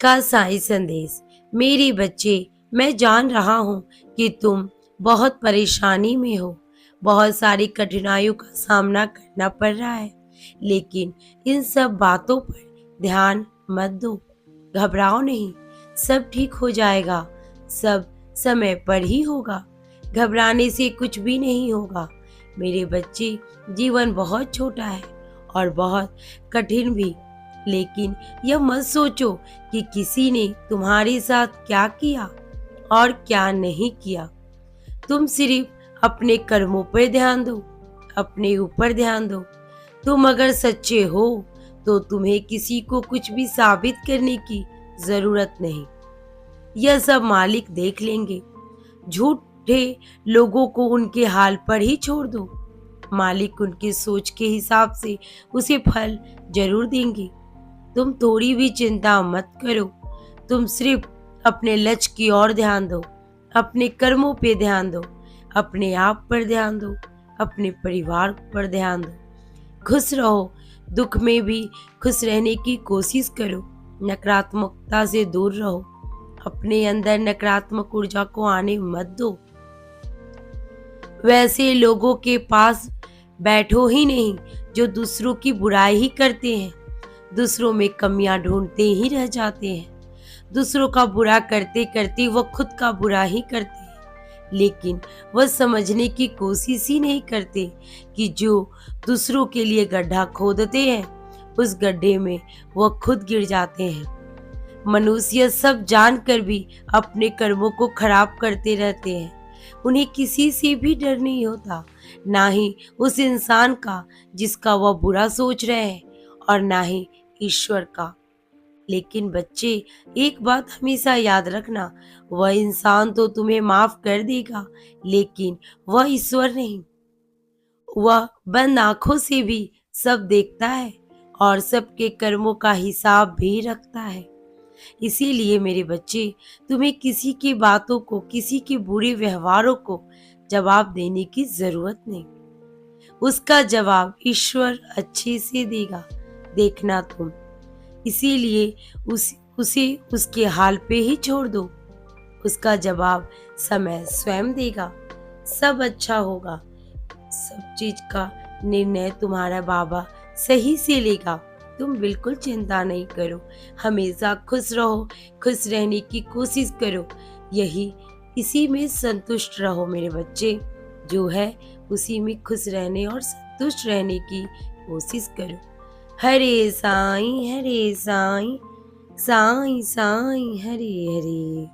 का साई संदेश। मेरे बच्चे, मैं जान रहा हूँ कि तुम बहुत परेशानी में हो, बहुत सारी कठिनाइयों का सामना करना पड़ रहा है, लेकिन इन सब बातों पर ध्यान मत दो। घबराओ नहीं, सब ठीक हो जाएगा, सब समय पर ही होगा। घबराने से कुछ भी नहीं होगा। मेरे बच्चे, जीवन बहुत छोटा है और बहुत कठिन भी, लेकिन यह मत सोचो कि किसी ने तुम्हारे साथ क्या किया और क्या नहीं किया। तुम सिर्फ अपने कर्मों पर ध्यान दो, अपने ऊपर ध्यान दो। तुम अगर सच्चे हो तो तुम्हें किसी को कुछ भी साबित करने की जरूरत नहीं। यह सब मालिक देख लेंगे। झूठे लोगों को उनके हाल पर ही छोड़ दो। मालिक उनकी सोच के हिसाब से उसे फल जरूर देंगे। तुम थोड़ी भी चिंता मत करो। तुम सिर्फ अपने लक्ष्य की ओर ध्यान दो, अपने कर्मों पे ध्यान दो, अपने आप पर ध्यान दो, अपने परिवार पर ध्यान दो। खुश रहो, दुख में भी खुश रहने की कोशिश करो। नकारात्मकता से दूर रहो। अपने अंदर नकारात्मक ऊर्जा को आने मत दो। वैसे लोगों के पास बैठो ही नहीं जो दूसरों की बुराई ही करते हैं, दूसरों में कमियां ढूंढते ही रह जाते हैं। दूसरों का बुरा करते करते वह खुद का बुरा ही करते हैं, लेकिन वह समझने की कोशिश ही नहीं करते कि जो दूसरों के लिए गड्ढा खोदते हैं, उस गड्ढे में वह खुद गिर जाते हैं। मनुष्य सब जानकर भी अपने कर्मों को खराब करते रहते हैं। उन्हें किसी से भी डर नहीं होता, ना ही उस इंसान का जिसका वह बुरा सोच रहे हैं, और ना ही ईश्वर का। लेकिन बच्चे, एक बात हमेशा याद रखना, वह इंसान तो तुम्हें माफ कर देगा, लेकिन वह ईश्वर नहीं। वह बंद आंखों से भी सब देखता है और सबके कर्मों का हिसाब भी रखता है। इसीलिए मेरे बच्चे, तुम्हें किसी की बातों को, किसी के बुरे व्यवहारों को जवाब देने की जरूरत नहीं। उसका जवाब ईश्वर अच्छे से देगा, देखना तुम। इसीलिए उसे उसके हाल पे ही छोड़ दो। उसका जवाब समय स्वयं देगा। सब अच्छा होगा। सब चीज का निर्णय तुम्हारा बाबा सही से लेगा। तुम बिल्कुल चिंता नहीं करो। हमेशा खुश रहो, खुश रहने की कोशिश करो। इसी में संतुष्ट रहो मेरे बच्चे। जो है उसी में खुश रहने और संतुष्ट रहने की कोशिश करो। हरे साईं, हरे साईं, साईं साईं हरे हरे।